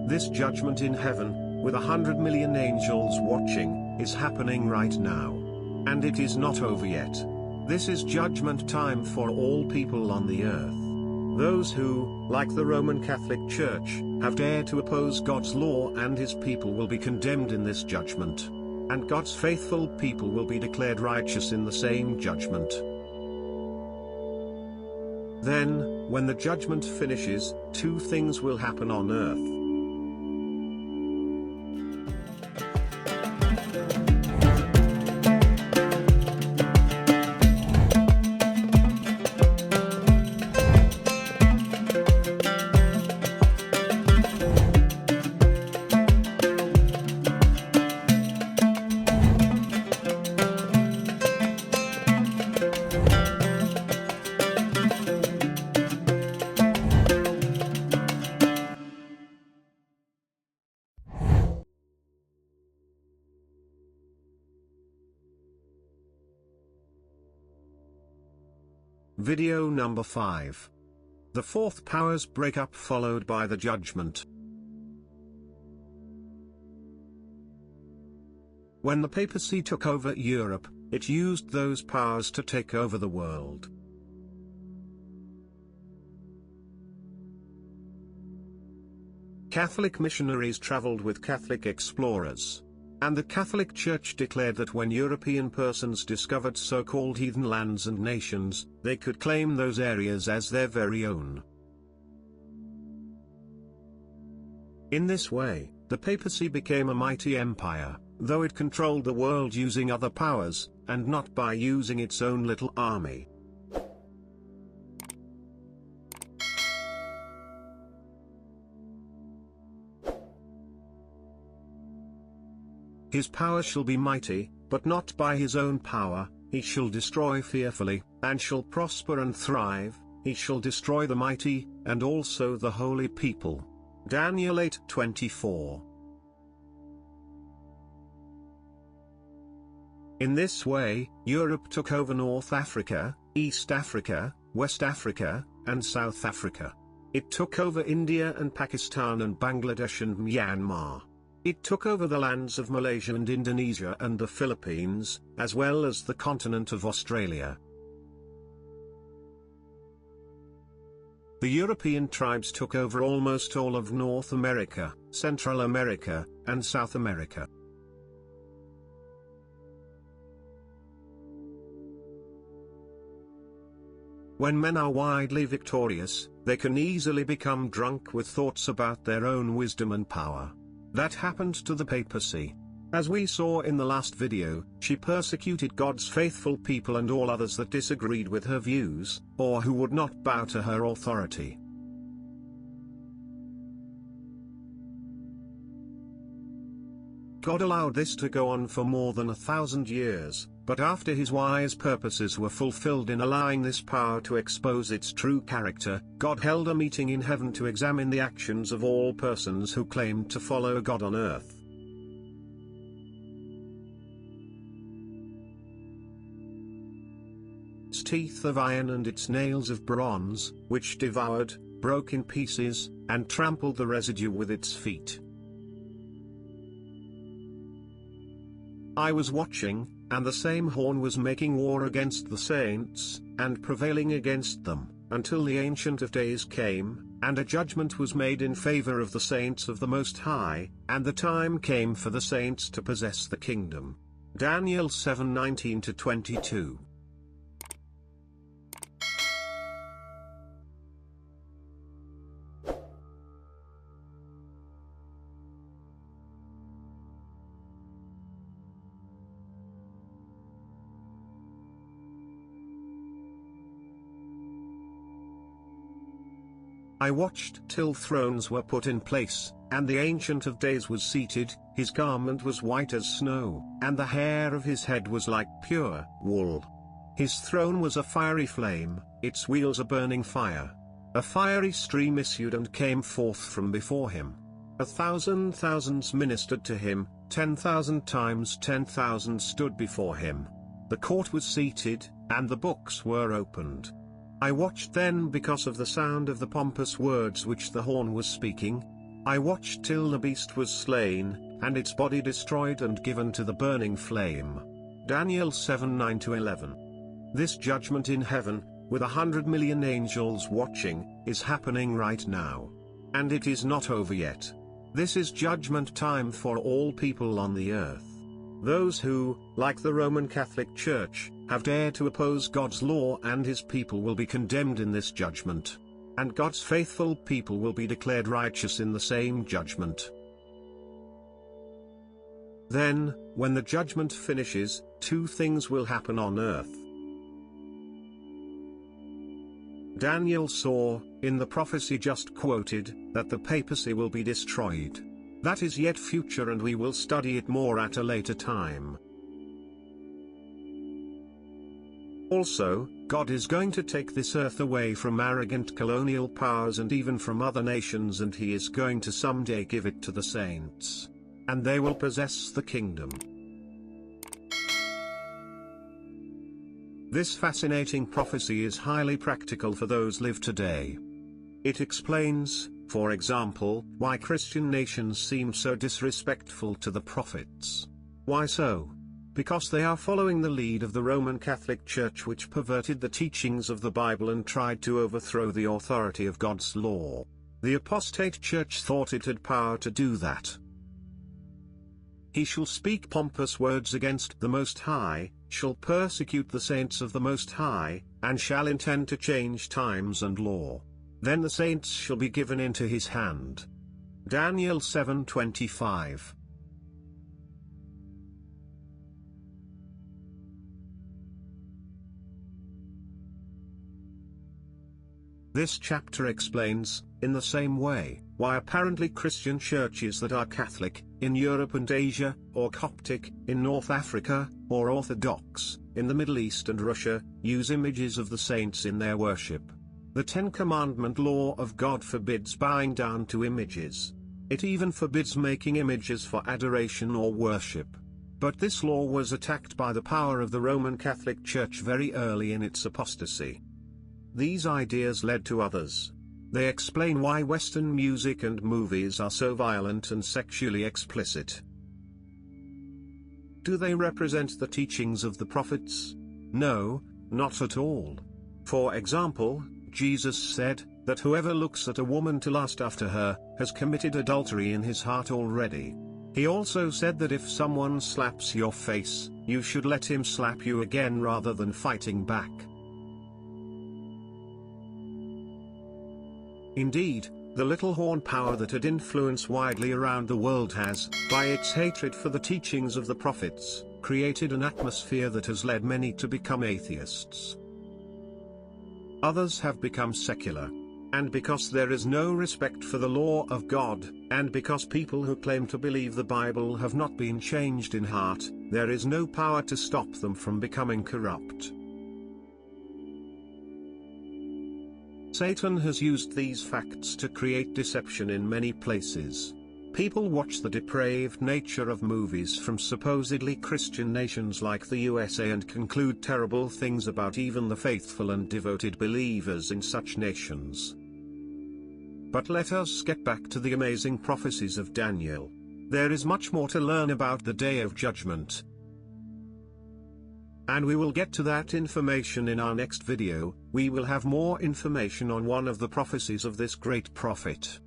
This judgment in heaven, with 100 million angels watching, is happening right now. And it is not over yet. This is judgment time for all people on the earth. Those who, like the Roman Catholic Church, have dared to oppose God's law and his people will be condemned in this judgment. And God's faithful people will be declared righteous in the same judgment. Then, when the judgment finishes, two things will happen on earth. Video number 5. The fourth power's breakup followed by the judgment. When the papacy took over Europe, it used those powers to take over the world. Catholic missionaries traveled with Catholic explorers. And the Catholic Church declared that when European persons discovered so-called heathen lands and nations, they could claim those areas as their very own. In this way, the papacy became a mighty empire, though it controlled the world using other powers, and not by using its own little army. His power shall be mighty, but not by his own power. He shall destroy fearfully, and shall prosper and thrive. He shall destroy the mighty, and also the holy people. Daniel 8:24. In this way, Europe took over North Africa, East Africa, West Africa, and South Africa. It took over India and Pakistan and Bangladesh and Myanmar. It took over the lands of Malaysia and Indonesia and the Philippines, as well as the continent of Australia. The European tribes took over almost all of North America, Central America, and South America. When men are widely victorious, they can easily become drunk with thoughts about their own wisdom and power. That happened to the papacy. As we saw in the last video, she persecuted God's faithful people and all others that disagreed with her views, or who would not bow to her authority. God allowed this to go on for more than 1,000 years, but after his wise purposes were fulfilled in allowing this power to expose its true character, God held a meeting in heaven to examine the actions of all persons who claimed to follow God on earth. Its teeth of iron and its nails of bronze, which devoured, broke in pieces, and trampled the residue with its feet. I was watching, and the same horn was making war against the saints, and prevailing against them, until the Ancient of Days came, and a judgment was made in favor of the saints of the Most High, and the time came for the saints to possess the kingdom. Daniel 7:19-22. I watched till thrones were put in place, and the Ancient of Days was seated. His garment was white as snow, and the hair of his head was like pure wool. His throne was a fiery flame, its wheels a burning fire. A fiery stream issued and came forth from before him. 1,000 thousands ministered to him, 10,000 times 10,000 stood before him. The court was seated, and the books were opened. I watched then because of the sound of the pompous words which the horn was speaking. I watched till the beast was slain, and its body destroyed and given to the burning flame. Daniel 7:9-11. This judgment in heaven, with 100 million angels watching, is happening right now. And it is not over yet. This is judgment time for all people on the earth. Those who, like the Roman Catholic Church, have dared to oppose God's law and his people will be condemned in this judgment. And God's faithful people will be declared righteous in the same judgment. Then, when the judgment finishes, two things will happen on earth. Daniel saw, in the prophecy just quoted, that the papacy will be destroyed. That is yet future and we will study it more at a later time. Also, God is going to take this earth away from arrogant colonial powers and even from other nations, and he is going to someday give it to the saints. And they will possess the kingdom. This fascinating prophecy is highly practical for those live today. It explains, for example, why Christian nations seem so disrespectful to the prophets. Why so? Because they are following the lead of the Roman Catholic Church, which perverted the teachings of the Bible and tried to overthrow the authority of God's law. The apostate church thought it had power to do that. He shall speak pompous words against the Most High, shall persecute the saints of the Most High, and shall intend to change times and law. Then the saints shall be given into his hand. Daniel 7:25. This chapter explains, in the same way, why apparently Christian churches that are Catholic, in Europe and Asia, or Coptic, in North Africa, or Orthodox, in the Middle East and Russia, use images of the saints in their worship. The Ten Commandment law of God forbids bowing down to images. It even forbids making images for adoration or worship. But this law was attacked by the power of the Roman Catholic Church very early in its apostasy. These ideas led to others. They explain why Western music and movies are so violent and sexually explicit. Do they represent the teachings of the prophets? No, not at all. For example, Jesus said that whoever looks at a woman to lust after her, has committed adultery in his heart already. He also said that if someone slaps your face, you should let him slap you again rather than fighting back. Indeed, the little horn power that had influence widely around the world has, by its hatred for the teachings of the prophets, created an atmosphere that has led many to become atheists. Others have become secular. And because there is no respect for the law of God, and because people who claim to believe the Bible have not been changed in heart, there is no power to stop them from becoming corrupt. Satan has used these facts to create deception in many places. People watch the depraved nature of movies from supposedly Christian nations like the USA and conclude terrible things about even the faithful and devoted believers in such nations. But let us get back to the amazing prophecies of Daniel. There is much more to learn about the Day of Judgment. And we will get to that information in our next video. We will have more information on one of the prophecies of this great prophet.